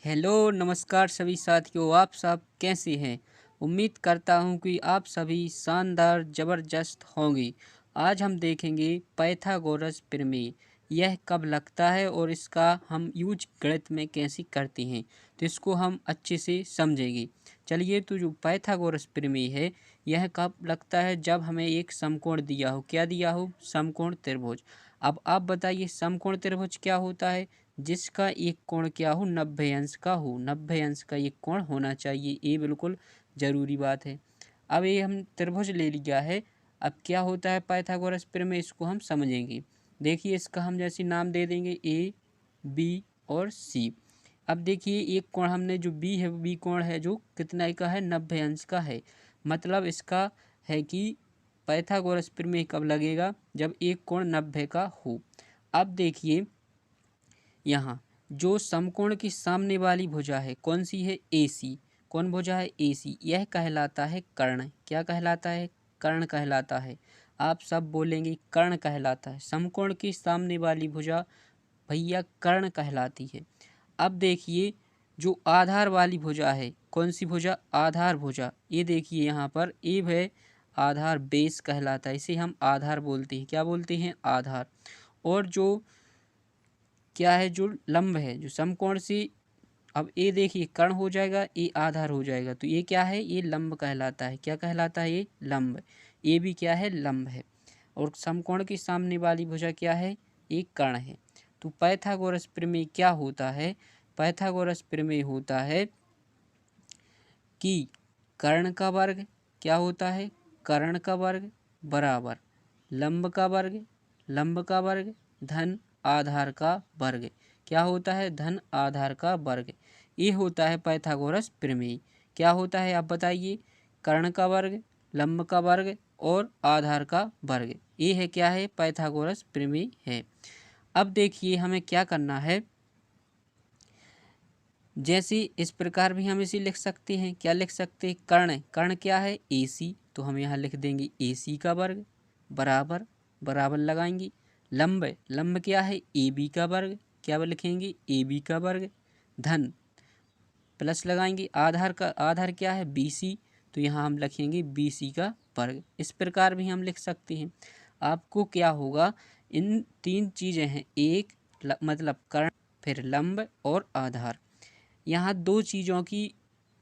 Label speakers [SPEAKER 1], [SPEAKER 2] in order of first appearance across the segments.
[SPEAKER 1] Hello नमस्कार सभी साथियों, आप सब कैसे हैं। उम्मीद करता हूं कि आप सभी शानदार ज़बरदस्त होंगे। आज हम देखेंगे पाइथागोरस प्रमेय। यह कब लगता है और इसका हम यूज गणित में कैसे करते हैं, तो इसको हम अच्छे से समझेंगे। चलिए, तो जो पाइथागोरस प्रमेय है यह कब लगता है, जब हमें एक समकोण दिया हो। क्या दिया हो? समकोण त्रिभुज। अब आप बताइए, समकोण त्रिभुज क्या होता है? जिसका एक कोण क्या हो? 90 अंश का हो। 90 अंश का एक कोण होना चाहिए, ये बिल्कुल ज़रूरी बात है। अब ये हम त्रिभुज ले लिया है। अब क्या होता है पाइथागोरस प्रमेय, इसको हम समझेंगे। देखिए, इसका हम जैसे नाम दे देंगे ए, बी और सी। अब देखिए, एक कोण हमने जो बी है, बी कोण है जो कितना का है? 90 अंश का है। मतलब इसका है कि पाइथागोरस प्रमेय कब लगेगा? जब एक कोण 90 का हो। अब देखिए, यहाँ जो समकोण की सामने वाली भुजा है कौन सी है? AC। कौन भुजा है? AC। यह कहलाता है कर्ण। क्या कहलाता है? कर्ण कहलाता है। आप सब बोलेंगे कर्ण कहलाता है। समकोण की सामने वाली भुजा भैया कर्ण कहलाती है। अब देखिए, जो आधार वाली भुजा है कौन सी भुजा? आधार भुजा। ये देखिए यहाँ पर ए है, आधार बेस कहलाता है। इसे हम आधार बोलते हैं। क्या बोलते हैं? आधार। और जो क्या है? जो लंब है, जो समकोण से, अब ये देखिए कर्ण हो जाएगा, ये आधार हो जाएगा, तो ये क्या है? ये लंब कहलाता है। क्या कहलाता है? ये लंब। ये भी क्या है? लंब है। और समकोण के सामने वाली भुजा क्या है? एक कर्ण है। तो पाइथागोरस प्रमेय क्या होता है? पाइथागोरस प्रमेय होता है कि कर्ण का वर्ग क्या होता है? कर्ण का वर्ग बराबर लंब का वर्ग, लंब का वर्ग धन आधार का वर्ग। क्या होता है? धन आधार का वर्ग। ये होता है पाइथागोरस प्रमेय। क्या होता है आप बताइए? कर्ण का वर्ग, लंब का वर्ग और आधार का वर्ग। ये है क्या है? पाइथागोरस प्रमेय है। अब देखिए, हमें क्या करना है। जैसे इस प्रकार भी हम इसे लिख सकते हैं। क्या लिख सकते हैं? कर्ण, कर्ण क्या है? AC। तो हम यहाँ लिख देंगे AC का वर्ग बराबर, बराबर लगाएंगे। लंब, लंब क्या है? AB का वर्ग। क्या लिखेंगे? AB का वर्ग धन प्लस लगाएंगे। आधार का, आधार क्या है? BC। तो यहाँ हम लिखेंगे BC का वर्ग। इस प्रकार भी हम लिख सकते हैं। आपको क्या होगा? इन तीन चीज़ें हैं, एक मतलब कर्ण, फिर लंब और आधार। यहाँ दो चीज़ों की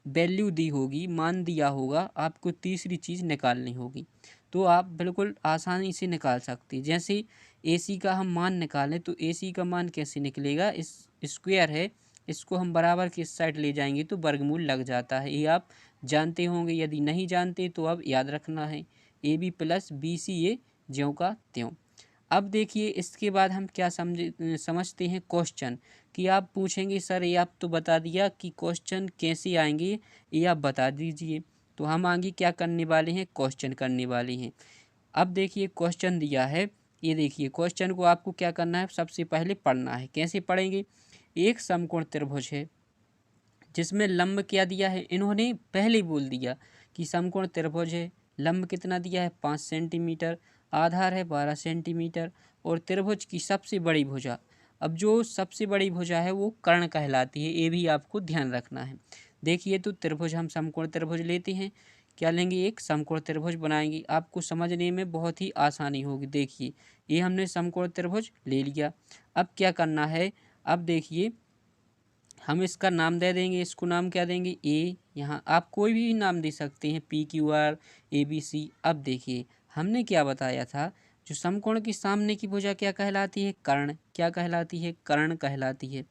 [SPEAKER 1] वैल्यू दी होगी, मान दिया होगा, आपको तीसरी चीज़ निकालनी होगी। तो आप बिल्कुल आसानी से निकाल सकते हैं। जैसे AC का हम मान निकालें तो AC का मान कैसे निकलेगा? इस स्क्वायर है, इसको हम बराबर की साइड ले जाएंगे तो वर्गमूल लग जाता है। ये आप जानते होंगे। यदि नहीं जानते तो अब याद रखना है। AB प्लस BC ये ज्यों का त्यों। अब देखिए, इसके बाद हम क्या समझते हैं? क्वेश्चन। कि आप पूछेंगे सर ये आप तो बता दिया कि क्वेश्चन कैसे आएंगे, ये आप बता दीजिए। तो हम आगे क्या करने वाले हैं? क्वेश्चन करने वाले हैं। अब देखिए, क्वेश्चन दिया है। ये देखिए, क्वेश्चन को आपको क्या करना है? सबसे पहले पढ़ना है। कैसे पढ़ेंगे? एक समकोण त्रिभुज है जिसमें लंब क्या दिया है? इन्होंने पहले बोल दिया कि समकोण त्रिभुज है। लंब कितना दिया है? 5 सेंटीमीटर। आधार है 12 सेंटीमीटर। और त्रिभुज की सबसे बड़ी भुजा, अब जो सबसे बड़ी भुजा है वो कर्ण कहलाती है। ये भी आपको ध्यान रखना है। देखिए, तो त्रिभुज, हम समकोण त्रिभुज लेते हैं। क्या लेंगे? एक समकोण त्रिभुज बनाएंगे। आपको समझने में बहुत ही आसानी होगी। देखिए, ये हमने समकोण त्रिभुज ले लिया। अब क्या करना है? अब देखिए, हम इसका नाम दे देंगे। इसको नाम क्या देंगे? ए। यहाँ आप कोई भी नाम दे सकते हैं, PQR ABC। अब देखिए, हमने क्या बताया था? जो समकोण के सामने की भुजा क्या कहलाती है? कर्ण। क्या कहलाती है? कर्ण कहलाती है।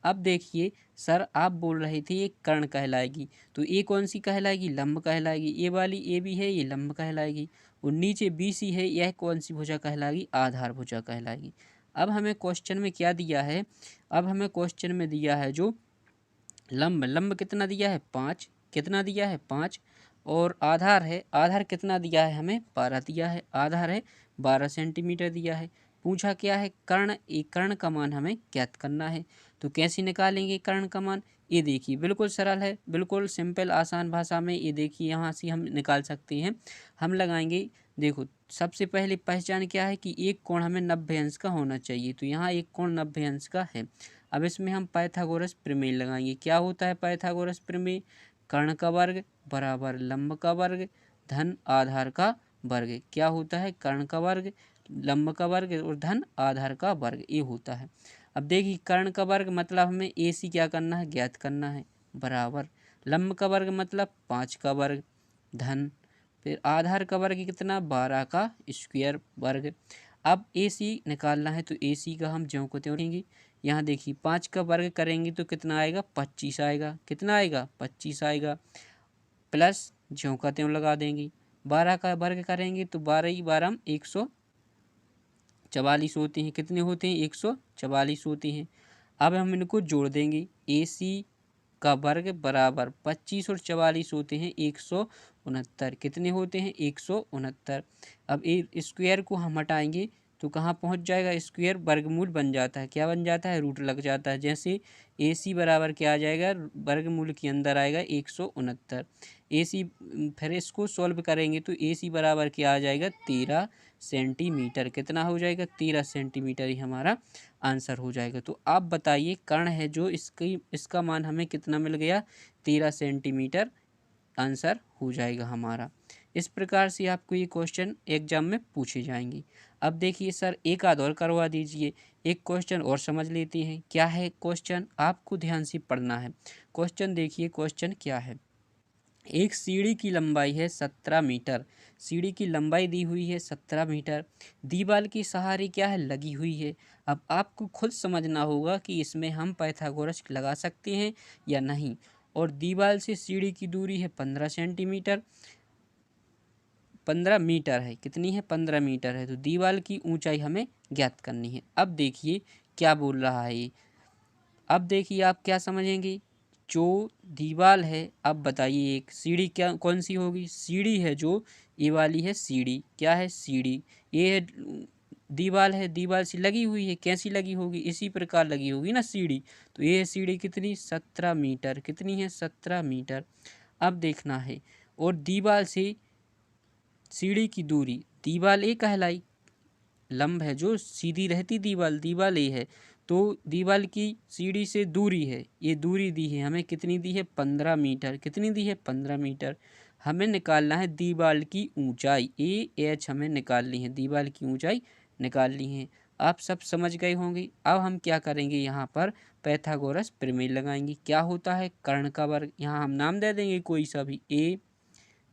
[SPEAKER 1] अब देखिए, सर आप बोल रहे थे ये कर्ण कहलाएगी, तो ये कौन सी कहलाएगी? लंब कहलाएगी। ये वाली AB है, ये लंब कहलाएगी। और नीचे BC है, यह कौन सी भुजा कहलाएगी? आधार भुजा कहलाएगी। अब हमें क्वेश्चन में क्या दिया है? अब हमें क्वेश्चन में दिया है जो लंब, लंब कितना दिया है? 5। कितना दिया है? 5। और आधार है, आधार कितना दिया है? हमें 12 दिया है। आधार है 12 सेंटीमीटर दिया है। पूछा क्या है? कर्ण। एक कर्ण का मान हमें ज्ञात करना है। तो कैसे निकालेंगे कर्ण का मान? ये देखिए, बिल्कुल सरल है, बिल्कुल सिंपल आसान भाषा में। ये देखिए, यहाँ से हम निकाल सकते हैं। हम लगाएंगे। देखो, सबसे पहले पहचान क्या है कि एक कोण हमें 90 अंश का होना चाहिए। तो यहाँ एक कोण 90 अंश का है। अब इसमें हम पाइथागोरस प्रमेय लगाएंगे। क्या होता है पाइथागोरस प्रमेय? कर्ण का वर्ग बराबर लंब का वर्ग धन आधार का वर्ग। क्या होता है? कर्ण का वर्ग, लंब का वर्ग और धन आधार का वर्ग, ये होता है। अब देखिए कर्ण का वर्ग मतलब हमें AC क्या करना है? ज्ञात करना है, बराबर लंब का वर्ग मतलब 5 का वर्ग धन फिर आधार का वर्ग कितना? 12 का स्क्वायर वर्ग। अब AC निकालना है तो AC का हम ज्यों को त्यों रखेंगे। यहाँ देखिए 5 का वर्ग करेंगे तो कितना आएगा? 25 आएगा। कितना आएगा? 25 आएगा। प्लस ज्यों का त्यों लगा देंगे। 12 का वर्ग करेंगे तो 12 ही 12 144 होते हैं। कितने होते हैं? 144 होते हैं। अब हम इनको जोड़ देंगे। AC का वर्ग बराबर 25 और 44 होते हैं 169। कितने होते हैं? 169। अब स्क्वायर को हम हटाएंगे तो कहाँ पहुँच जाएगा? स्क्वायर वर्गमूल बन जाता है। क्या बन जाता है? रूट लग जाता है। जैसे AC बराबर क्या आ जाएगा? वर्गमूल के अंदर आएगा 169। AC फिर इसको सॉल्व करेंगे तो AC बराबर क्या आ जाएगा? 13 सेंटीमीटर। कितना हो जाएगा? 13 सेंटीमीटर ही हमारा आंसर हो जाएगा। तो आप बताइए कर्ण है जो इसका मान हमें कितना मिल गया? 13 सेंटीमीटर आंसर हो जाएगा हमारा। इस प्रकार से आपको ये क्वेश्चन एग्जाम में पूछे जाएंगे। अब देखिए सर एक आध और करवा दीजिए, एक क्वेश्चन और समझ लेते हैं। क्या है क्वेश्चन? आपको ध्यान से पढ़ना है। क्वेश्चन देखिए, क्वेश्चन क्या है। एक सीढ़ी की लंबाई है 17 मीटर। सीढ़ी की लंबाई दी हुई है 17 मीटर। दीवार के सहारे क्या है? लगी हुई है। अब आपको खुद समझना होगा कि इसमें हम पाइथागोरस लगा सकते हैं या नहीं। और दीवार से सीढ़ी की दूरी है 15 सेंटीमीटर, 15 मीटर है। कितनी है? 15 मीटर है। तो दीवार की ऊंचाई हमें ज्ञात करनी है। अब देखिए क्या बोल रहा है ये। अब देखिए आप क्या समझेंगे। जो दीवार है, अब बताइए एक सीढ़ी क्या कौन सी होगी? सीढ़ी है जो ये वाली है सीढ़ी। क्या है? सीढ़ी। ये है दीवार है, दीवार से लगी हुई है। कैसी लगी होगी? इसी प्रकार लगी होगी ना सीढ़ी। तो ये सीढ़ी कितनी? 17 मीटर। कितनी है? 17 मीटर। अब देखना है। और दीवार से सीढ़ी की दूरी, दीवार ए कहलाई, लंब है जो सीधी रहती दीवार, दीवार ए है। तो दीवार की सीढ़ी से दूरी है, ये दूरी दी है हमें। कितनी दी है? 15 मीटर। कितनी दी है? 15 मीटर। हमें निकालना है दीवार की ऊंचाई, AH हमें निकालनी है। दीवार की ऊंचाई निकालनी है। आप सब समझ गए होंगे। अब हम क्या करेंगे? यहाँ पर पाइथागोरस प्रमेय लगाएंगे। क्या होता है? कर्ण का वर्ग। यहाँ हम नाम दे देंगे कोई सा भी, A,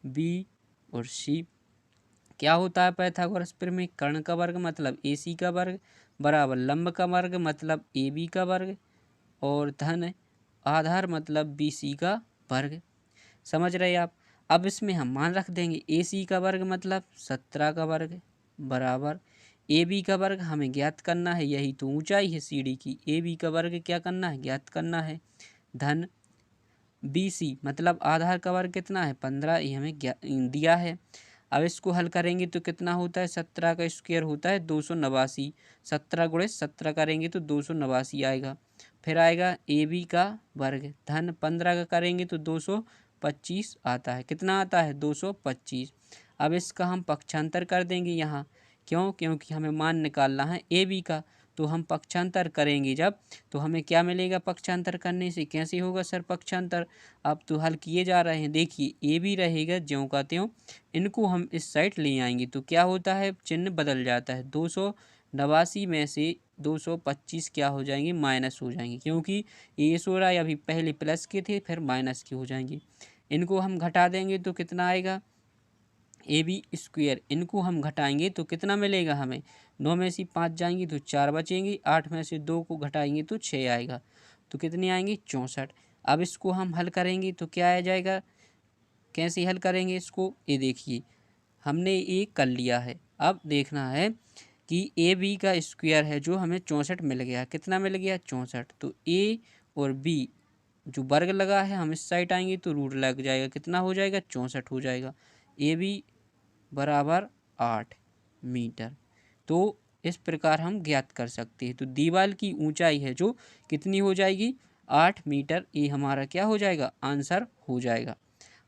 [SPEAKER 1] B और C। क्या होता है पाइथागोरस प्रमेय? कर्ण का वर्ग मतलब AC का वर्ग बराबर लंब का वर्ग मतलब AB का वर्ग और धन आधार मतलब BC का वर्ग। समझ रहे आप? अब इसमें हम मान रख देंगे। AC का वर्ग मतलब 17 का वर्ग बराबर AB का वर्ग हमें ज्ञात करना है, यही तो ऊंचाई है सीढ़ी की। AB का वर्ग क्या करना है? ज्ञात करना है। धन BC मतलब आधार का वर्ग कितना है? 15, ये हमें दिया है। अब इसको हल करेंगे तो कितना होता है? 17 का स्क्वायर होता है 289। 17 गुणे 17 करेंगे तो 289 आएगा। फिर आएगा AB का वर्ग धन 15 का करेंगे तो 225 आता है। कितना आता है? 225। अब इसका हम पक्षांतर कर देंगे यहाँ। क्यों? क्योंकि हमें मान निकालना है AB का। तो हम पक्षांतर करेंगे जब, तो हमें क्या मिलेगा पक्षांतर करने से? कैसे होगा सर पक्षांतर? अब तो हल किए जा रहे हैं। देखिए AB रहेगा ज्यों का त्यों, इनको हम इस साइड ले आएंगे तो क्या होता है? चिन्ह बदल जाता है। 289 में से 225 क्या हो जाएंगे? माइनस हो जाएंगे, क्योंकि ये सो रहा है अभी पहले प्लस के थे फिर माइनस के हो जाएंगे। इनको हम घटा देंगे तो कितना आएगा? AB square. इनको हम घटाएंगे तो कितना मिलेगा हमें? 9 में से 5 जाएंगी तो 4 बचेंगे, 8 में से 2 को घटाएंगे तो 6 आएगा। तो कितने आएंगे? 64। अब इसको हम हल करेंगे तो क्या आ जाएगा? कैसे हल करेंगे इसको? ये देखिए हमने ये कर लिया है। अब देखना है कि AB का स्क्वायर है जो हमें 64 मिल गया। कितना मिल गया? 64। तो A और B जो वर्ग लगा है हम इस साइड आएंगे तो रूट लग जाएगा। कितना हो जाएगा? 64 हो जाएगा। AB बराबर 8 मीटर। तो इस प्रकार हम ज्ञात कर सकते हैं। तो दीवार की ऊंचाई है जो कितनी हो जाएगी? 8 मीटर। ये हमारा क्या हो जाएगा? आंसर हो जाएगा।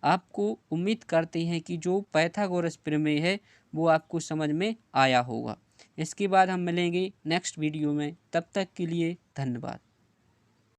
[SPEAKER 1] आपको उम्मीद करते हैं कि जो पाइथागोरस प्रमेय है वो आपको समझ में आया होगा। इसके बाद हम मिलेंगे नेक्स्ट वीडियो में। तब तक के लिए धन्यवाद।